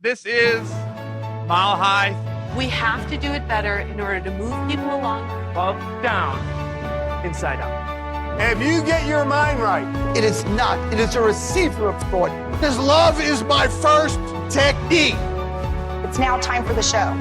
This is Mile High. We have to do it better in order to move people along. Up, down, inside out. If you get your mind right, it is not. It is a receiver of thought. because love is my first technique. It's now time for the show.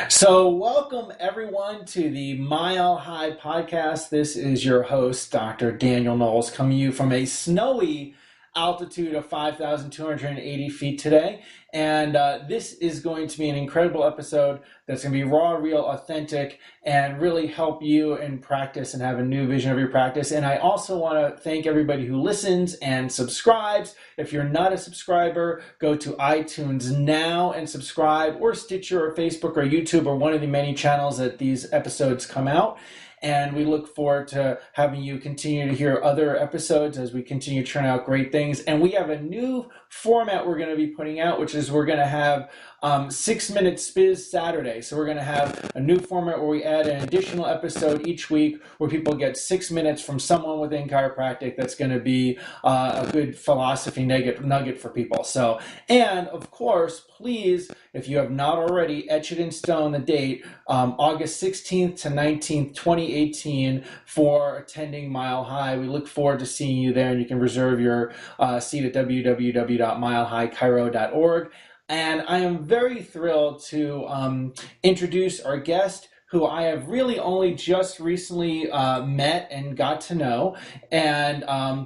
So welcome everyone to the Mile High podcast. This is your host, Dr. Daniel Knowles, coming to you from a snowy altitude of 5,280 feet today. And this is going to be an incredible episode that's going to be raw, real, authentic, and really help you in practice and have a new vision of your practice. And I also want to thank everybody who listens and subscribes. If you're not a subscriber, go to iTunes now and subscribe, or Stitcher or Facebook or YouTube or one of the many channels that these episodes come out. And we look forward to having you continue to hear other episodes as we continue to churn out great things. And we have a new format we're going to be putting out, which is we're going to have 6-minute Spiz Saturday. So we're going to have a new format where we add an additional episode each week where people get 6 minutes from someone within chiropractic that's going to be a good philosophy nugget for people. So, and of course, please, if you have not already, etch it in stone the date, August 16th to 19th, 2018 for attending Mile High. We look forward to seeing you there, and you can reserve your seat at www.milehighchiro.org. And I am very thrilled to introduce our guest, who I have really only just recently met and got to know, and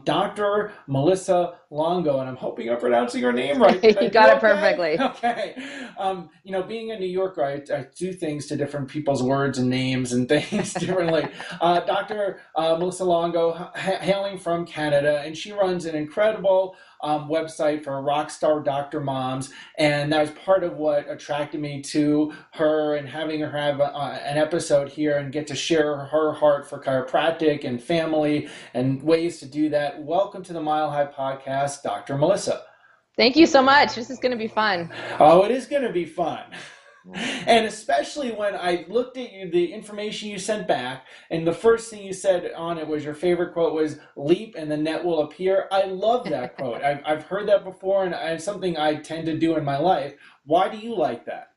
Dr. Melissa Longo, and I'm hoping I'm pronouncing her name right. You got it perfectly. Okay. Being a New Yorker, I do things to different people's words and names and things differently. Dr. Melissa Longo, hailing from Canada, and she runs an incredible website for Rockstar Doctor Moms, and that was part of what attracted me to her and having her have an episode here and get to share her heart for chiropractic and family and ways to do that. Welcome to the Mile High podcast, Dr. Melissa. Thank you so much. This is going to be fun. Oh, it is going to be fun. And especially when I looked at the information you sent back, and the first thing you said on it was your favorite quote was "leap and the net will appear." I love that quote. I've heard that before, and it's something I tend to do in my life. Why do you like that?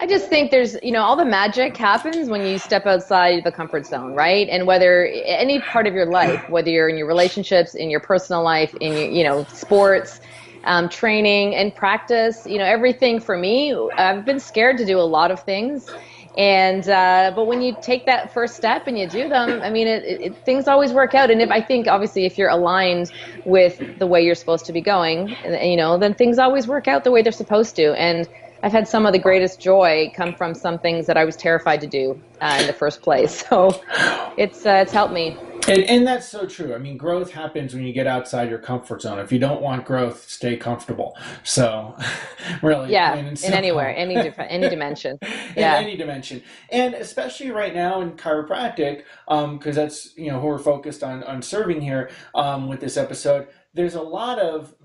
I just think there's, all the magic happens when you step outside the comfort zone, right? And whether any part of your life, whether you're in your relationships, in your personal life, in your, sports, training and practice, everything for me, I've been scared to do a lot of things. And, but when you take that first step and you do them, things always work out. And if you're aligned with the way you're supposed to be going, then things always work out the way they're supposed to. And I've had some of the greatest joy come from some things that I was terrified to do in the first place. So it's helped me. And that's so true. Growth happens when you get outside your comfort zone. If you don't want growth, stay comfortable. So, really. Yeah, in anywhere, any dimension. Yeah. In any dimension. And especially right now in chiropractic, because that's, who we're focused on serving here with this episode, there's a lot of,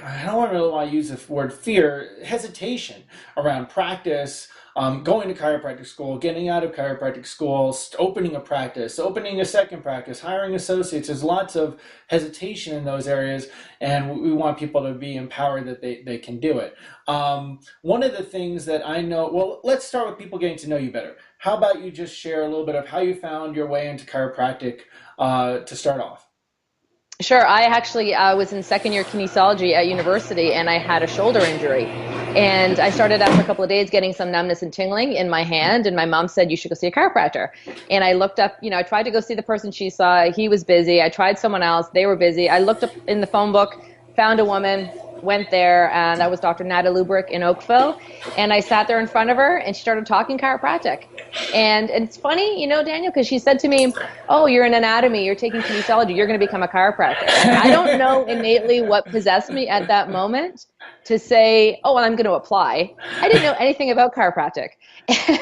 I don't really want to use the word fear, hesitation around practice, going to chiropractic school, getting out of chiropractic school, opening a practice, opening a second practice, hiring associates. There's lots of hesitation in those areas, and we want people to be empowered that they can do it. One of the things that I know, well, let's start with people getting to know you better. How about you just share a little bit of how you found your way into chiropractic to start off? Sure. I actually was in second year kinesiology at university, and I had a shoulder injury. And I started after a couple of days getting some numbness and tingling in my hand, and my mom said, you should go see a chiropractor. And I looked up, I tried to go see the person she saw. He was busy. I tried someone else. They were busy. I looked up in the phone book, found a woman, went there, and that was Dr. Nada Lubrick in Oakville. And I sat there in front of her, and she started talking chiropractic. And it's funny, Daniel, because she said to me, oh, you're in anatomy, you're taking kinesiology, you're going to become a chiropractor. And I don't know innately what possessed me at that moment to say, oh, well, I'm going to apply. I didn't know anything about chiropractic.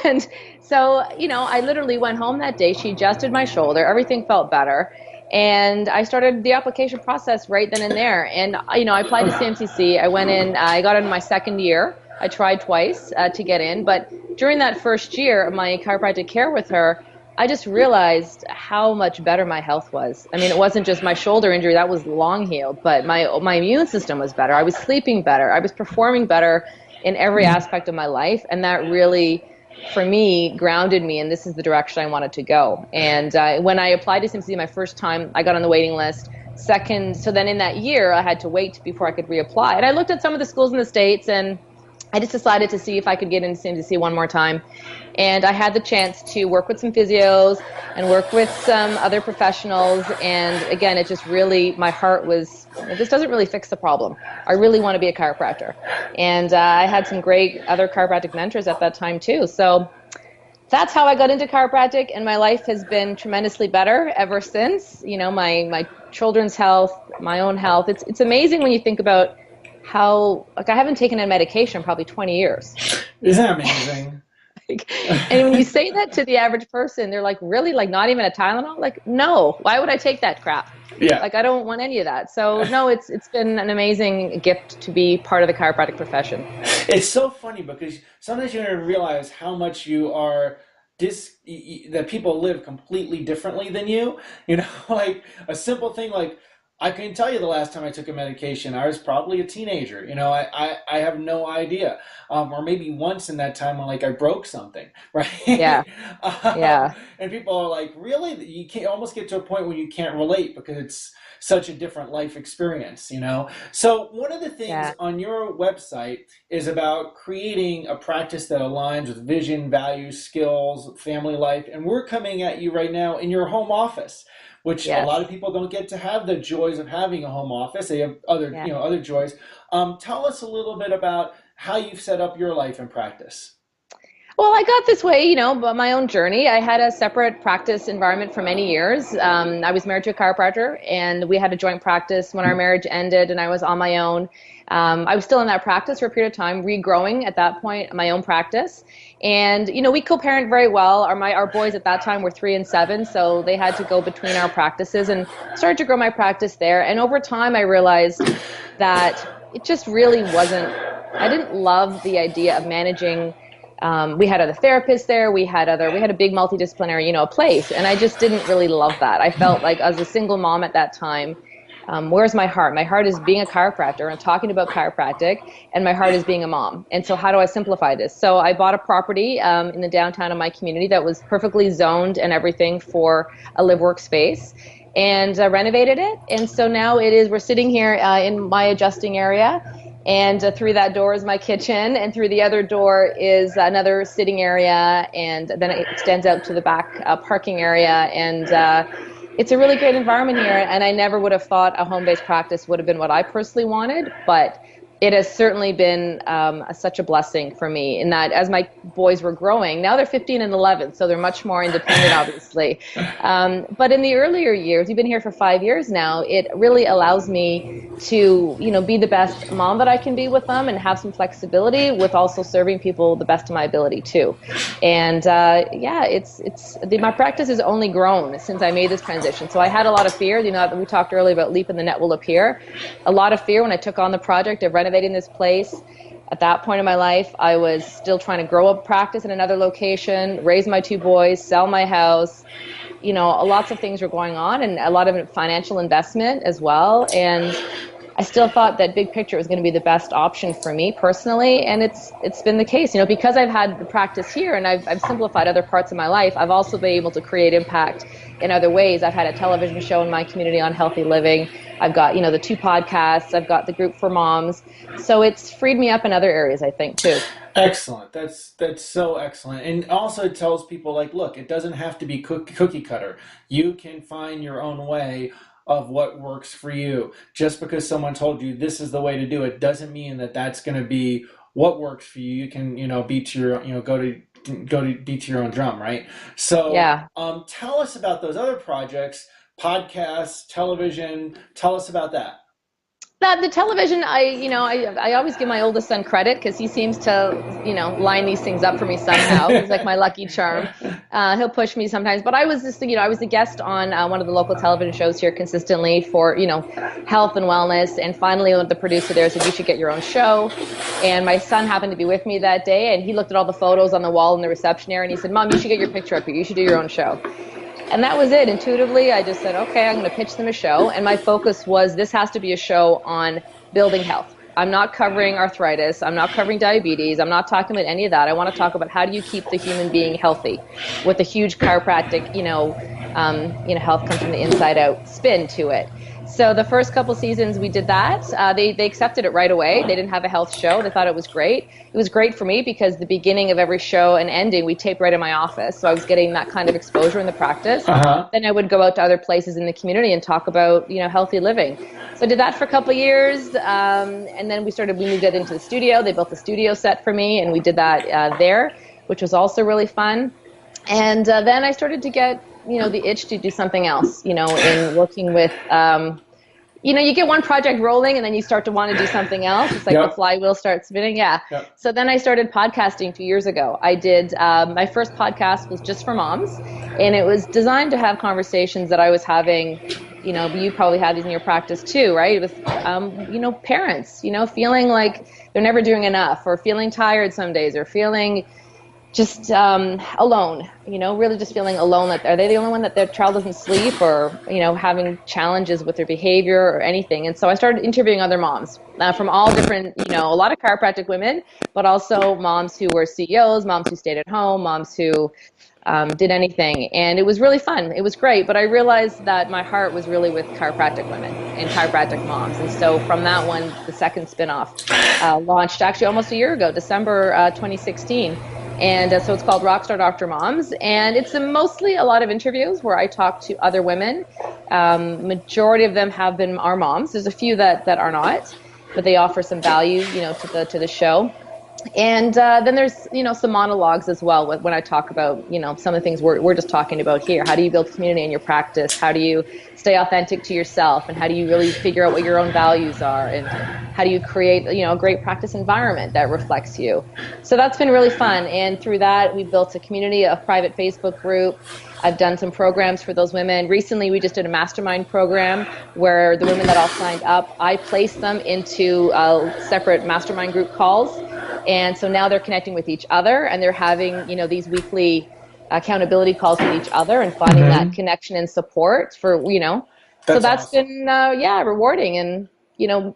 And so, I literally went home that day. She adjusted my shoulder. Everything felt better. And I started the application process right then and there. And, I applied to CMCC. I went in, I got in my second year. I tried twice to get in. But during that first year of my chiropractic care with her, I just realized how much better my health was. I mean, it wasn't just my shoulder injury, that was long healed, but my immune system was better. I was sleeping better. I was performing better in every aspect of my life. And that really, for me, grounded me, and this is the direction I wanted to go. And when I applied to SimCity my first time, I got on the waiting list. Second, so then in that year, I had to wait before I could reapply. And I looked at some of the schools in the States, and I just decided to see if I could get into SimCity one more time. And I had the chance to work with some physios and work with some other professionals. And again, it just really, my heart was, this doesn't really fix the problem. I really want to be a chiropractor. And I had some great other chiropractic mentors at that time too. So that's how I got into chiropractic, and my life has been tremendously better ever since. You know, my children's health, my own health. It's amazing when you think about how, like, I haven't taken a medication in probably 20 years. Isn't that amazing? And when you say that to the average person, they're like, really? Like, not even a Tylenol? Like, no, why would I take that crap? Yeah. Like, I don't want any of that. So no, it's been an amazing gift to be part of the chiropractic profession. It's so funny because sometimes you don't realize how much you are that people live completely differently than you. You know, like a simple thing like, I can tell you the last time I took a medication, I was probably a teenager. You know, I have no idea. Or maybe once in that time when, like, I broke something, right? Yeah. Yeah. And people are like, really? You can't almost get to a point where you can't relate because it's such a different life experience, you know? So one of the things on your website is about creating a practice that aligns with vision, values, skills, family life. And we're coming at you right now in your home office, which a lot of people don't get to have the joys of having a home office. They have other, you know, other joys. Tell us a little bit about how you've set up your life and practice. Well, I got this way, you know, by my own journey. I had a separate practice environment for many years. I was married to a chiropractor, and we had a joint practice when our marriage ended, and I was on my own. I was still in that practice for a period of time, regrowing at that point my own practice. And, you know, we co-parent very well. Our boys at that time were 3 and 7, so they had to go between our practices, and started to grow my practice there. And over time, I realized that it just really wasn't, I didn't love the idea of managing. We had other therapists there. We had a big multidisciplinary, you know, place. And I just didn't really love that. I felt like as a single mom at that time, where's my heart? My heart is being a chiropractor and talking about chiropractic, and my heart is being a mom. And so how do I simplify this? So I bought a property in the downtown of my community that was perfectly zoned and everything for a live-work space, and renovated it. And so now we're sitting here in my adjusting area. And through that door is my kitchen, and through the other door is another sitting area, and then it extends out to the back parking area. And it's a really great environment here, and I never would have thought a home-based practice would have been what I personally wanted, but it has certainly been such a blessing for me in that as my boys were growing, now they're 15 and 11, so they're much more independent, obviously. But in the earlier years, we've been here for 5 years now, it really allows me to, you know, be the best mom that I can be with them and have some flexibility with also serving people the best of my ability too. And my practice has only grown since I made this transition. So I had a lot of fear, you know, we talked earlier about leap and the net will appear. A lot of fear when I took on the project of renovating this place. At that point in my life, I was still trying to grow a practice in another location, raise my 2 boys, sell my house. You know, lots of things were going on, and a lot of financial investment as well. And I still thought that big picture was going to be the best option for me personally, and it's been the case. You know, because I've had the practice here and I've simplified other parts of my life, I've also been able to create impact in other ways. I've had a television show in my community on healthy living. I've got, you know, the 2 podcasts. I've got the group for moms. So it's freed me up in other areas, I think, too. Excellent. That's so excellent. And also it tells people, like, look, it doesn't have to be cookie cutter. You can find your own way of what works for you. Just because someone told you this is the way to do it doesn't mean that that's going to be what works for you. You can, you know, beat your, you know, go to beat your own drum, right? So tell us about those other projects, podcasts, television. Tell us about that. The television, I always give my oldest son credit because he seems to, line these things up for me somehow. He's like my lucky charm. He'll push me sometimes. But I was just, I was a guest on one of the local television shows here consistently for, health and wellness. And finally, the producer there said, you should get your own show. And my son happened to be with me that day, and he looked at all the photos on the wall in the reception area, and he said, Mom, you should get your picture up here. You should do your own show. And that was it. Intuitively, I just said, okay, I'm going to pitch them a show. And my focus was this has to be a show on building health. I'm not covering arthritis. I'm not covering diabetes. I'm not talking about any of that. I want to talk about how do you keep the human being healthy with a huge chiropractic, health comes from the inside out spin to it. So the first couple seasons we did that. They accepted it right away. They didn't have a health show. They thought it was great. It was great for me because the beginning of every show and ending we taped right in my office. So I was getting that kind of exposure in the practice. Uh-huh. Then I would go out to other places in the community and talk about, healthy living. So I did that for a couple of years. And then we moved it into the studio. They built a studio set for me and we did that there, which was also really fun. And then I started to get the itch to do something else, in working with, you get one project rolling and then you start to want to do something else. It's like the flywheel starts spinning. Yeah. Yep. So then I started podcasting 2 years ago. I did, my first podcast was just for moms, and it was designed to have conversations that I was having, you probably had these in your practice too, right? With, parents, feeling like they're never doing enough, or feeling tired some days, or feeling just alone, really just feeling alone. Are they the only one that their child doesn't sleep, or, having challenges with their behavior or anything? And so I started interviewing other moms from all different, a lot of chiropractic women, but also moms who were CEOs, moms who stayed at home, moms who did anything. And it was really fun. It was great. But I realized that my heart was really with chiropractic women and chiropractic moms. And so from that one, the second spinoff launched actually almost a year ago, December 2016. And so it's called Rockstar Doctor Moms, and it's mostly a lot of interviews where I talk to other women. Majority of them have been our moms. There's a few that are not, but they offer some value, to the show. And then there's, some monologues as well when I talk about, some of the things we're just talking about here. How do you build community in your practice? How do you stay authentic to yourself? And how do you really figure out what your own values are? And how do you create, a great practice environment that reflects you? So that's been really fun. And through that, we've built a community, a private Facebook group. I've done some programs for those women. Recently, we just did a mastermind program where the women that all signed up, I placed them into separate mastermind group calls. And so now they're connecting with each other, and they're having, these weekly accountability calls with each other and finding that connection and support for, so that's awesome. Been, rewarding. And,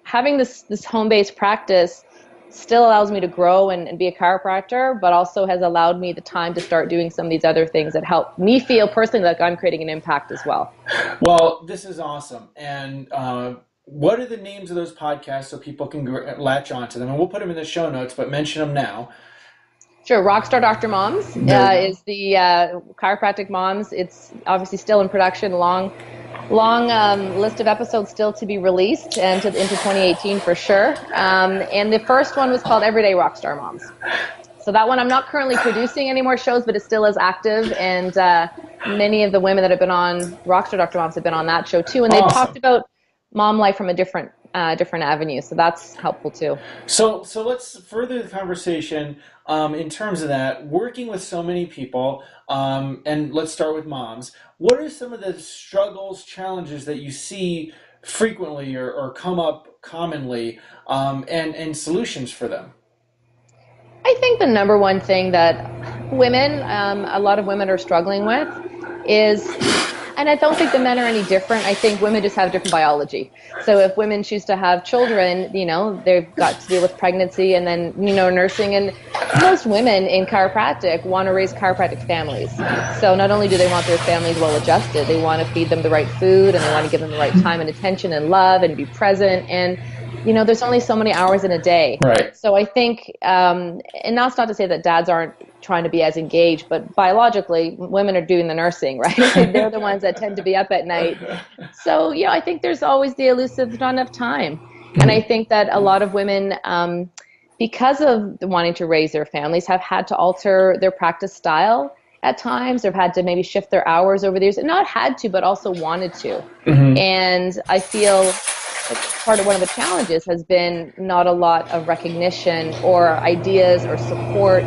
having this home-based practice still allows me to grow and be a chiropractor, but also has allowed me the time to start doing some of these other things that help me feel personally like I'm creating an impact as well. Well, this is awesome. And what are the names of those podcasts so people can latch onto them? And we'll put them in the show notes, but mention them now. Sure. Rockstar Doctor Moms is the chiropractic moms. It's obviously still in production, long list of episodes still to be released and into 2018 for sure. And the first one was called Everyday Rockstar Moms. So that one, I'm not currently producing any more shows, but it still is active. And many of the women that have been on Rockstar Doctor Moms have been on that show too. And they've talked about mom life from a different avenue. So that's helpful too. So let's further the conversation in terms of that, working with so many people, and let's start with moms. What are some of the struggles, challenges that you see frequently or come up commonly, and solutions for them? I think the number one thing that women, a lot of women are struggling with is, and I don't think the men are any different. I think women just have different biology. So if women choose to have children, they've got to deal with pregnancy and then, nursing. And most women in chiropractic want to raise chiropractic families. So not only do they want their families well adjusted, they want to feed them the right food, and they want to give them the right time and attention and love and be present. And there's only so many hours in a day. Right. So I think, and that's not to say that dads aren't trying to be as engaged, but biologically, women are doing the nursing, right? They're the ones that tend to be up at night. So, I think there's always the elusive not enough time. And I think that a lot of women, because of wanting to raise their families, have had to alter their practice style at times. They've had to maybe shift their hours over the years. Not had to, but also wanted to. Mm-hmm. And I feel part of one of the challenges has been not a lot of recognition or ideas or support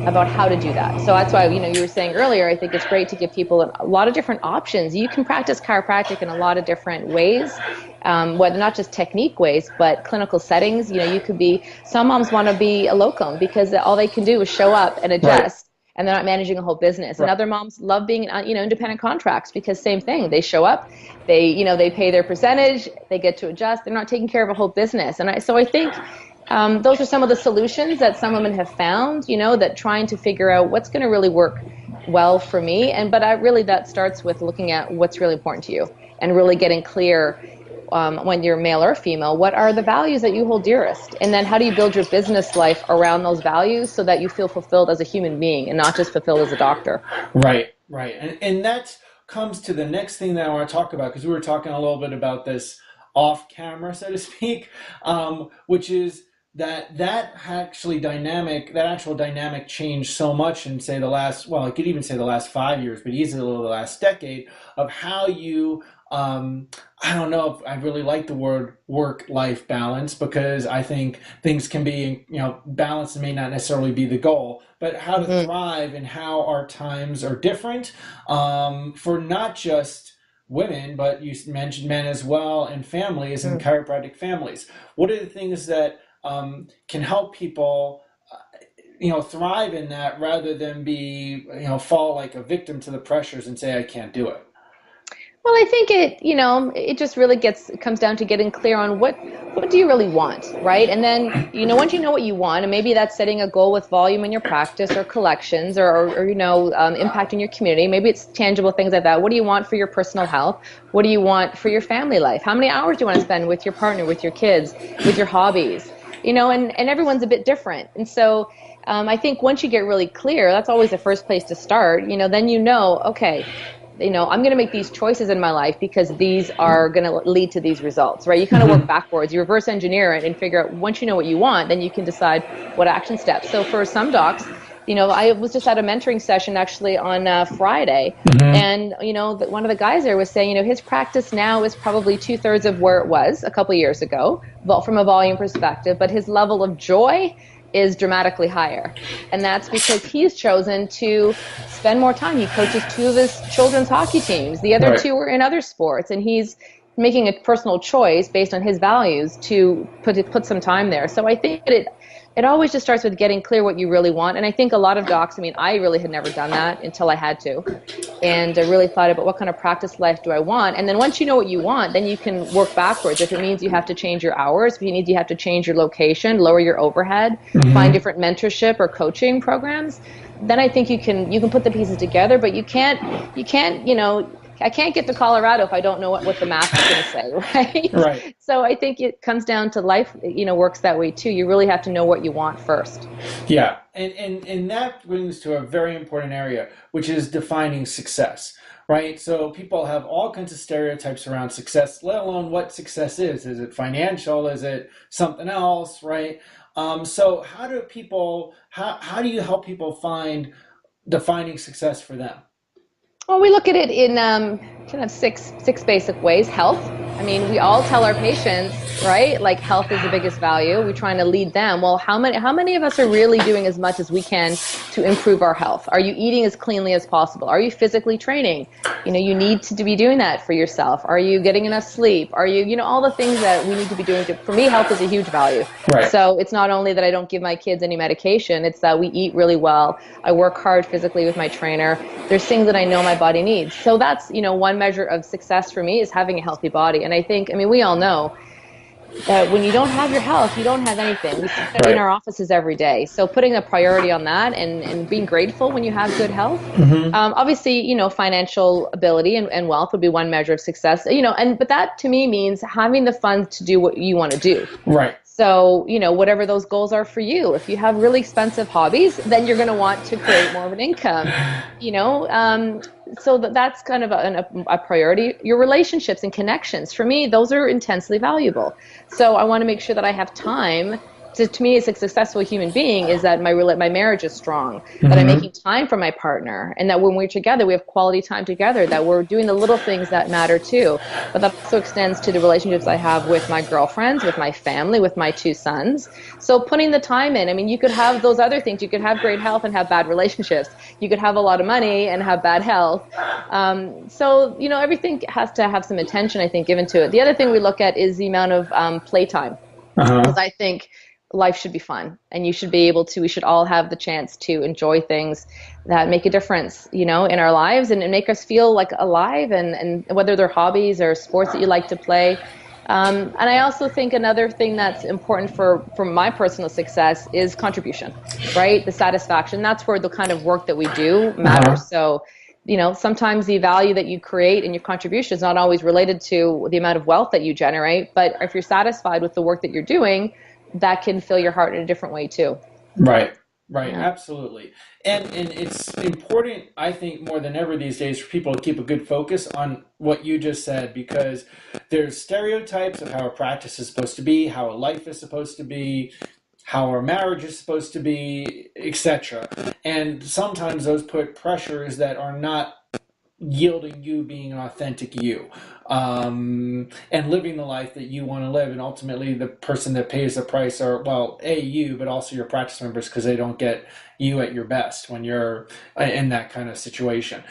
about how to do that. So that's why, you were saying earlier, I think it's great to give people a lot of different options. You can practice chiropractic in a lot of different ways, whether not just technique ways, but clinical settings. You could be, some moms want to be a locum because all they can do is show up and adjust. Right. And they're not managing a whole business. Right. And other moms love being, independent contracts because same thing. They show up, they pay their percentage, they get to adjust. They're not taking care of a whole business. And so I think those are some of the solutions that some women have found, that trying to figure out what's going to really work well for me. But that starts with looking at what's really important to you and really getting clear when you're male or female, what are the values that you hold dearest? And then how do you build your business life around those values so that you feel fulfilled as a human being and not just fulfilled as a doctor? Right. And that comes to the next thing that I want to talk about, because we were talking a little bit about this off camera, so to speak, which is that actual dynamic changed so much in, say, I could even say the last 5 years, but easily the last decade, of how you, I don't know if I really like the word work-life balance, because I think things can be, balance may not necessarily be the goal, but how to thrive and how our times are different for not just women, but you mentioned men as well, and families and chiropractic families. What are the things that can help people, thrive in that rather than be, fall like a victim to the pressures and say, I can't do it? Well, I think it just really comes down to getting clear on what do you really want, right? And then, once you know what you want, and maybe that's setting a goal with volume in your practice or collections or impact in your community. Maybe it's tangible things like that. What do you want for your personal health? What do you want for your family life? How many hours do you want to spend with your partner, with your kids, with your hobbies? And everyone's a bit different. And so I think once you get really clear, that's always the first place to start. Then okay, I'm going to make these choices in my life because these are going to lead to these results, right? You kind of work backwards. You reverse engineer it and figure out, once you know what you want, then you can decide what action steps. So for some docs, I was just at a mentoring session actually on Friday, and one of the guys there was saying, his practice now is probably 2/3 of where it was a couple of years ago, from a volume perspective, but his level of joy is dramatically higher. And that's because he's chosen to spend more time. He coaches 2 of his children's hockey teams. The other 2 are in other sports, and he's making a personal choice based on his values to put some time there. So I think it always just starts with getting clear what you really want. And I think a lot of docs, I really had never done that until I had to. And I really thought about what kind of practice life do I want? And then once you know what you want, then you can work backwards. If it means you have to change your hours, if you have to change your location, lower your overhead, find different mentorship or coaching programs, then I think you can put the pieces together, but you can't, I can't get to Colorado if I don't know what the map is going to say, right? Right. So I think it comes down to life, works that way too. You really have to know what you want first. Yeah. And that brings to a very important area, which is defining success, right? So people have all kinds of stereotypes around success, let alone what success is. Is it financial? Is it something else, right? So how do you help people find defining success for them? Well, we look at it in kind of six basic ways. Health. We all tell our patients, right? Like, health is the biggest value. We're trying to lead them. Well, how many of us are really doing as much as we can to improve our health? Are you eating as cleanly as possible? Are you physically training? You need to be doing that for yourself. Are you getting enough sleep? Are you, all the things that we need to be doing. For me, health is a huge value. Right. So it's not only that I don't give my kids any medication, it's that we eat really well. I work hard physically with my trainer. There's things that I know my body needs. So that's, one measure of success for me is having a healthy body. And I think, we all know that when you don't have your health, you don't have anything. We see that in our offices every day. So putting a priority on that and being grateful when you have good health. Obviously, financial ability and wealth would be one measure of success. But that to me means having the funds to do what you want to do. Right. So, whatever those goals are for you. If you have really expensive hobbies, then you're going to want to create more of an income, so that's kind of a priority. Your relationships and connections, for me, those are intensely valuable. So I want to make sure that I have time to me, it's a successful human being is that my marriage is strong, that I'm making time for my partner, and that when we're together, we have quality time together, that we're doing the little things that matter too. But that also extends to the relationships I have with my girlfriends, with my family, with my two sons. So putting the time in, I mean, you could have those other things. You could have great health and have bad relationships. You could have a lot of money and have bad health. So, everything has to have some attention, I think, given to it. The other thing we look at is the amount of playtime. Because I think life should be fun, and we should all have the chance to enjoy things that make a difference, in our lives and make us feel like alive, and whether they're hobbies or sports that you like to play. And I also think another thing that's important for my personal success is contribution, right? The satisfaction. That's where the kind of work that we do matters. So, sometimes the value that you create in your contribution is not always related to the amount of wealth that you generate, but if you're satisfied with the work that you're doing, that can fill your heart in a different way too. Right, yeah. Absolutely. And it's important, I think, more than ever these days for people to keep a good focus on what you just said, because there's stereotypes of how a practice is supposed to be, how a life is supposed to be, how our marriage is supposed to be, etc. And sometimes those put pressures that are not yielding you being an authentic you, and living the life that you want to live. And ultimately the person that pays the price are, you, but also your practice members, because they don't get you at your best when you're in that kind of situation.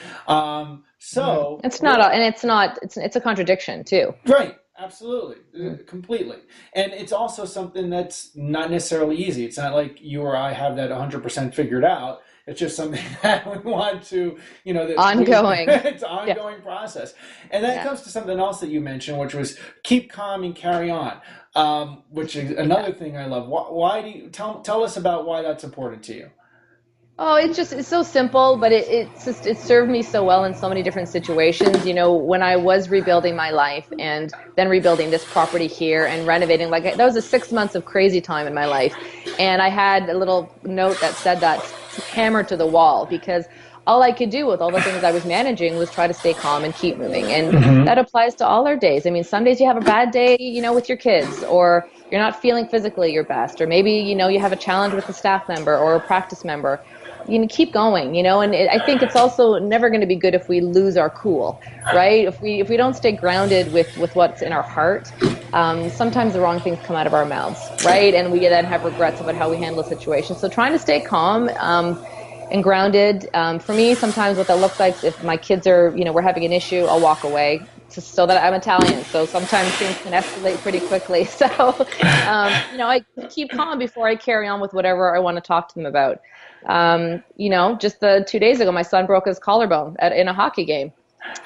So it's a contradiction too. Right. Absolutely. Completely. And it's also something that's not necessarily easy. It's not like you or I have that 100% figured out. It's just something that we want to, ongoing. It's an ongoing process. And that comes to something else that you mentioned, which was keep calm and carry on, which is another thing I love. Why do you tell us about why that's important to you? Oh, it's so simple, but it served me so well in so many different situations. When I was rebuilding my life and then rebuilding this property here and renovating, that was a 6 months of crazy time in my life. And I had a little note that said that hammered to the wall, because all I could do with all the things I was managing was try to stay calm and keep moving. And that applies to all our days. I mean, some days you have a bad day, with your kids, or you're not feeling physically your best, or maybe, you have a challenge with a staff member or a practice member. Keep going, and I think it's also never going to be good if we lose our cool, right? If we don't stay grounded with what's in our heart, sometimes the wrong things come out of our mouths, right? And we then have regrets about how we handle a situation. So trying to stay calm and grounded. For me, sometimes what that looks like, if my kids are, we're having an issue, I'll walk away, so that I'm Italian. So sometimes things can escalate pretty quickly. So, I keep calm before I carry on with whatever I want to talk to them about. Just 2 days ago, my son broke his collarbone in a hockey game.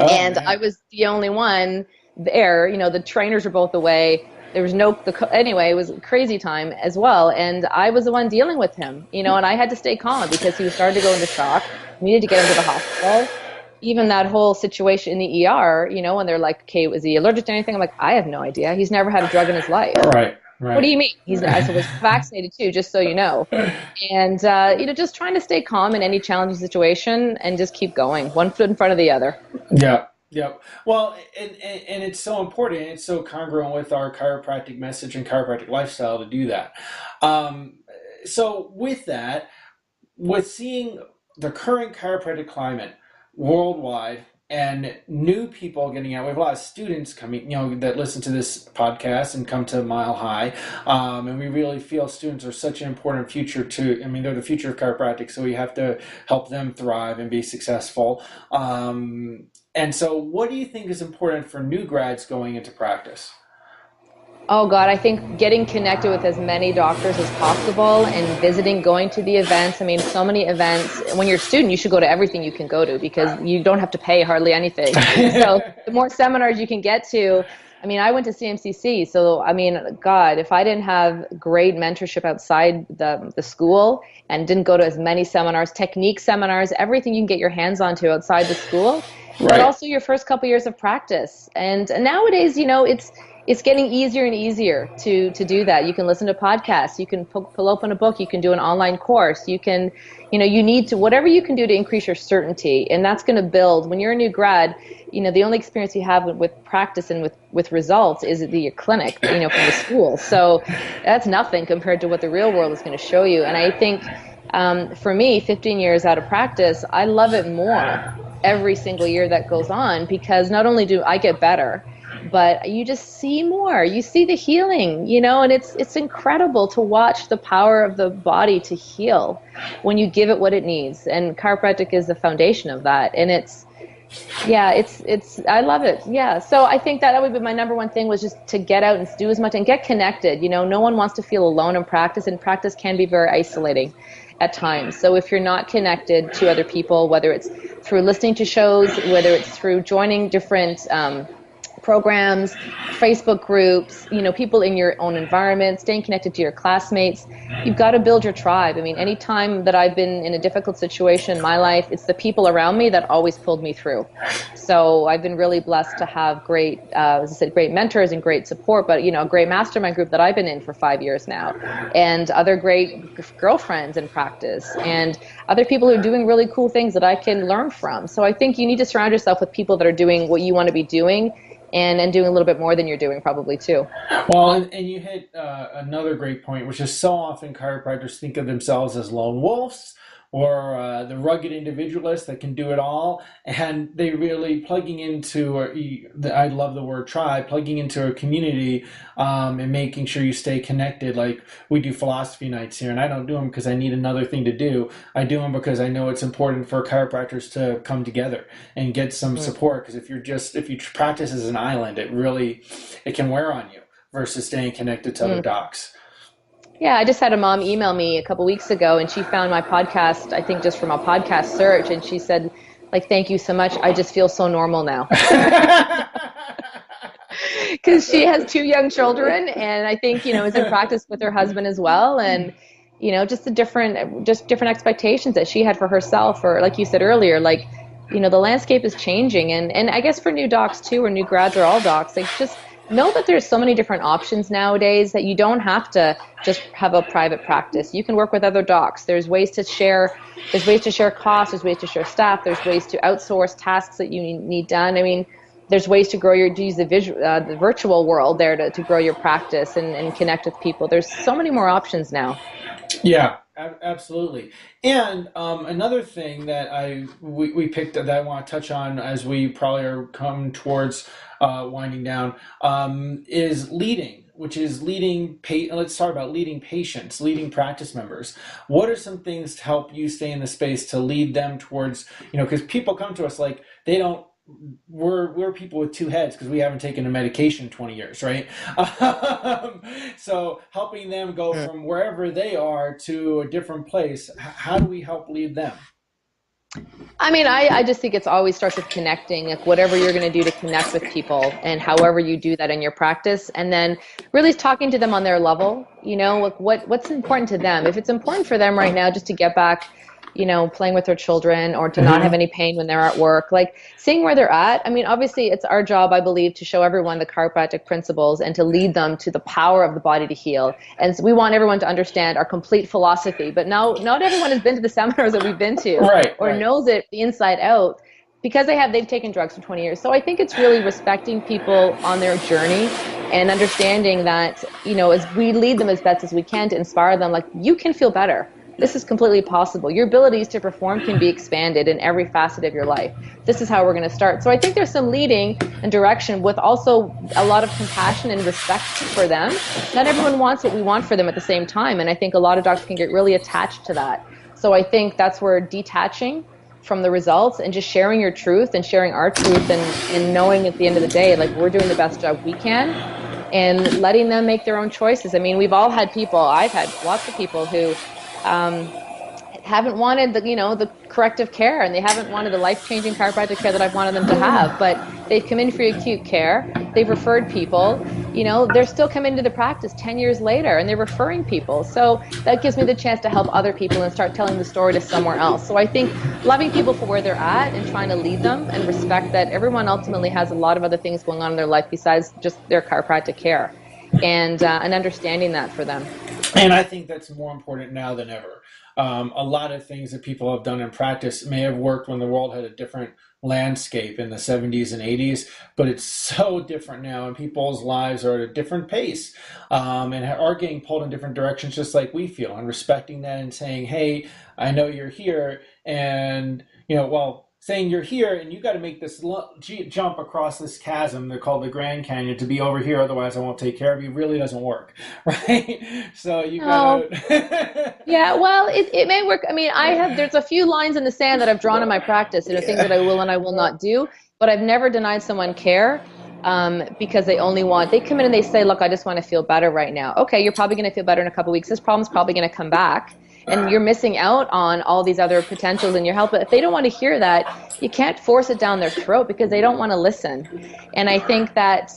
And man. I was the only one there. The trainers were both away. There was anyway, it was a crazy time as well. And I was the one dealing with him, and I had to stay calm because he was starting to go into shock. We needed to get him to the hospital. Even that whole situation in the ER, when they're like, okay, was he allergic to anything? I'm like, I have no idea. He's never had a drug in his life. Right. What do you mean? I was vaccinated too, just so you know. And, just trying to stay calm in any challenging situation and just keep going, one foot in front of the other. Yeah. Yeah. Well, and it's so important. It's so congruent with our chiropractic message and chiropractic lifestyle to do that. So with that, with seeing the current chiropractic climate worldwide and new people getting out, we have a lot of students coming, that listen to this podcast and come to Mile High. And we really feel students are such an important future they're the future of chiropractic. So we have to help them thrive and be successful. And so what do you think is important for new grads going into practice? Oh God, I think getting connected with as many doctors as possible and visiting, going to the events. I mean, so many events. When you're a student, you should go to everything you can go to because you don't have to pay hardly anything. So the more seminars you can get to, I went to CMCC. So, God, if I didn't have great mentorship outside the school and didn't go to as many seminars, technique seminars, everything you can get your hands onto outside the school, right. But also your first couple years of practice. And nowadays, it's getting easier and easier to do that. You can listen to podcasts, you can pull open a book, you can do an online course, you can, you need to, whatever you can do to increase your certainty. And that's going to build, when you're a new grad, the only experience you have with practice and with results is the clinic, from the school. So that's nothing compared to what the real world is going to show you. And I think for me, 15 years out of practice, I love it more every single year that goes on, because not only do I get better, but you just see more. You see the healing, and it's incredible to watch the power of the body to heal when you give it what it needs. And chiropractic is the foundation of that. And it's I love it. Yeah. So I think that would be my number one thing, was just to get out and do as much and get connected. No one wants to feel alone in practice, and practice can be very isolating at times. So if you're not connected to other people, whether it's through listening to shows, whether it's through joining different programs, Facebook groups, people in your own environment, staying connected to your classmates. You've got to build your tribe. I mean, any time that I've been in a difficult situation in my life, it's the people around me that always pulled me through. So I've been really blessed to have great, as I said, great mentors and great support, but, a great mastermind group that I've been in for 5 years now, and other great girlfriends in practice, and other people who are doing really cool things that I can learn from. So I think you need to surround yourself with people that are doing what you want to be doing, and doing a little bit more than you're doing probably too. Well, and you hit another great point, which is so often chiropractors think of themselves as lone wolves, or the rugged individualist that can do it all, and they really plugging into, I love the word tribe, plugging into a community, and making sure you stay connected. Like, we do philosophy nights here, and I don't do them because I need another thing to do. I do them because I know it's important for chiropractors to come together and get some support, because if you practice as an island, it can wear on you versus staying connected to other docs. Yeah, I just had a mom email me a couple weeks ago, and she found my podcast, I think just from a podcast search, and she said, thank you so much. I just feel so normal now. Because she has 2 young children, and I think, is in practice with her husband as well, and, just the different expectations that she had for herself, or like you said earlier, the landscape is changing, and I guess for new docs too, or new grads, or all docs, just know that there's so many different options nowadays that you don't have to just have a private practice. You can work with other docs. There's ways to share costs, there's ways to share staff, there's ways to outsource tasks that you need done. I mean, there's ways to use the virtual world there to grow your practice and connect with people. There's so many more options now. Yeah, absolutely. And another thing that we picked that I want to touch on as we probably are come towards winding down is leading, which is let's talk about leading patients, leading practice members. What are some things to help you stay in the space to lead them towards, because people come to us we're people with 2 heads because we haven't taken a medication in 20 years, right? So helping them go from wherever they are to a different place, how do we help lead them? I mean, I just think it's always starts with connecting, whatever you're going to do to connect with people, and however you do that in your practice, and then really talking to them on their level, what's important to them. If it's important for them right now just to get back, playing with their children, or to not have any pain when they're at work, seeing where they're at. I mean, obviously it's our job, I believe, to show everyone the chiropractic principles and to lead them to the power of the body to heal. And so we want everyone to understand our complete philosophy, but not everyone has been to the seminars that we've been to, or knows it the inside out, because they've taken drugs for 20 years. So I think it's really respecting people on their journey and understanding that, as we lead them as best as we can to inspire them, you can feel better. This is completely possible. Your abilities to perform can be expanded in every facet of your life. This is how we're going to start. So I think there's some leading and direction with also a lot of compassion and respect for them. Not everyone wants what we want for them at the same time. And I think a lot of doctors can get really attached to that. So I think that's where detaching from the results and just sharing your truth and sharing our truth and knowing at the end of the day, we're doing the best job we can, and letting them make their own choices. I mean, we've all had people, I've had lots of people who haven't wanted the corrective care, and they haven't wanted the life-changing chiropractic care that I've wanted them to have, but they've come in for acute care. They've referred people. They're still coming to the practice 10 years later, and they're referring people. So that gives me the chance to help other people and start telling the story to somewhere else. So I think loving people for where they're at and trying to lead them, and respect that everyone ultimately has a lot of other things going on in their life besides just their chiropractic care, and understanding that for them. And I think that's more important now than ever. A lot of things that people have done in practice may have worked when the world had a different landscape in the 70s and 80s, but it's so different now, and people's lives are at a different pace, and are getting pulled in different directions, just like we feel, and respecting that and saying, hey, I know you're here, and saying you're here and you got to make this jump across this chasm they're called the Grand Canyon to be over here, otherwise I won't take care of you, really doesn't work, right? So you gotta yeah, well, it may work. I mean, there's a few lines in the sand that I've drawn in my practice, things that I will and I will not do, but I've never denied someone care, because they come in and they say, look, I just want to feel better right now. Okay, you're probably going to feel better in a couple of weeks. This problem's probably going to come back, and you're missing out on all these other potentials in your health. But if they don't want to hear that, you can't force it down their throat, because they don't want to listen. And I think that,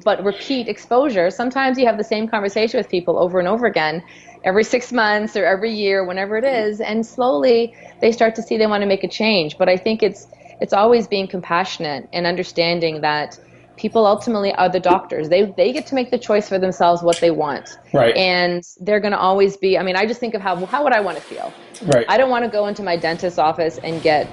but repeat exposure, sometimes you have the same conversation with people over and over again, every 6 months or every year, whenever it is, and slowly they start to see they want to make a change. But I think it's always being compassionate and understanding that people ultimately are the doctors. They get to make the choice for themselves what they want. Right. And they're going to always be, I just think of how would I want to feel? Right. I don't want to go into my dentist's office and get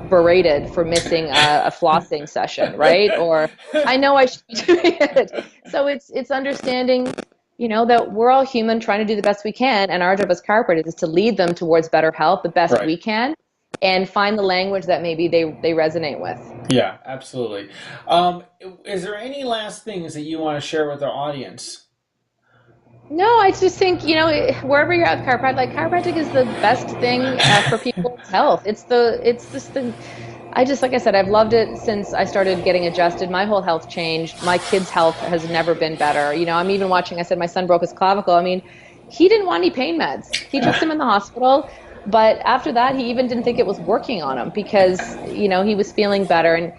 berated for missing a flossing session, right? Or I know I should be doing it. So it's understanding, that we're all human trying to do the best we can. And our job as chiropractors is to lead them towards better health the best we can, and find the language that maybe they resonate with. Yeah, absolutely. Is there any last things that you want to share with our audience? No, I just think, wherever you're at chiropractic is the best thing for people's health. Like I said, I've loved it since I started getting adjusted. My whole health changed. My kid's health has never been better. I'm even watching, I said my son broke his clavicle. He didn't want any pain meds. He took them in the hospital. But after that, he even didn't think it was working on him, because, he was feeling better. And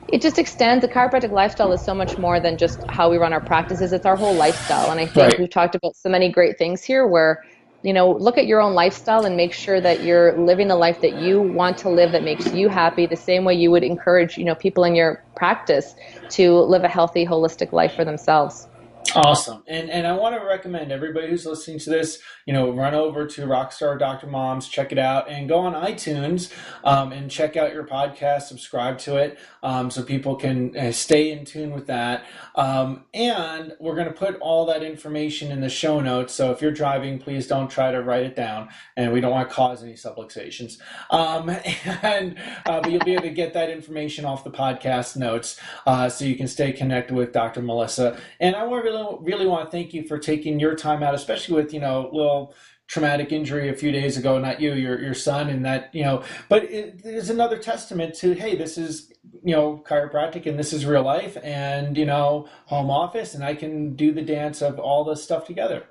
it just extends. The chiropractic lifestyle is so much more than just how we run our practices. It's our whole lifestyle. And I think we've talked about so many great things here where, look at your own lifestyle and make sure that you're living the life that you want to live, that makes you happy, the same way you would encourage, people in your practice to live a healthy, holistic life for themselves. Awesome. And I want to recommend everybody who's listening to this, run over to Rockstar Doctor Moms, check it out, and go on iTunes and check out your podcast, subscribe to it, so people can stay in tune with that. And we're going to put all that information in the show notes. So if you're driving, please don't try to write it down, and we don't want to cause any subluxations. But you'll be able to get that information off the podcast notes, so you can stay connected with Dr. Melissa. And I really want to thank you for taking your time out, especially with, little traumatic injury a few days ago, not you, your son, and that, but it is another testament to, hey, this is, chiropractic, and this is real life, and, home office, and I can do the dance of all this stuff together.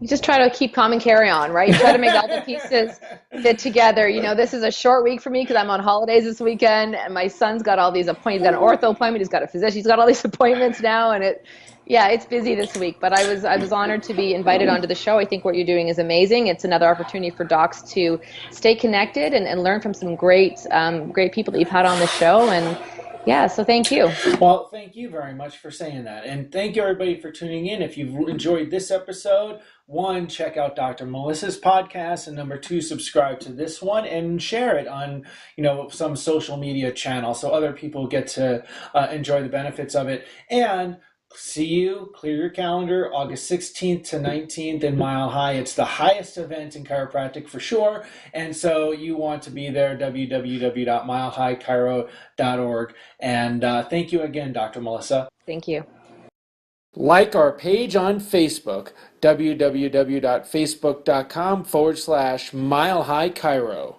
You just try to keep calm and carry on, right? You try to make all the pieces fit together. This is a short week for me because I'm on holidays this weekend, and my son's got all these appointments. He's got an ortho appointment. He's got a physician. He's got all these appointments now, and it's busy this week. But I was honored to be invited onto the show. I think what you're doing is amazing. It's another opportunity for docs to stay connected and learn from some great people that you've had on the show. And yeah, so thank you. Well, thank you very much for saying that. And thank you, everybody, for tuning in. If you've enjoyed this episode, 1, check out Dr. Melissa's podcast, and number 2, subscribe to this one and share it on, some social media channel so other people get to enjoy the benefits of it. And clear your calendar, August 16th to 19th in Mile High. It's the highest event in chiropractic for sure. And so you want to be there, www.milehighchiro.org. And thank you again, Dr. Melissa. Thank you. Like our page on Facebook, www.facebook.com/Mile High Chiro.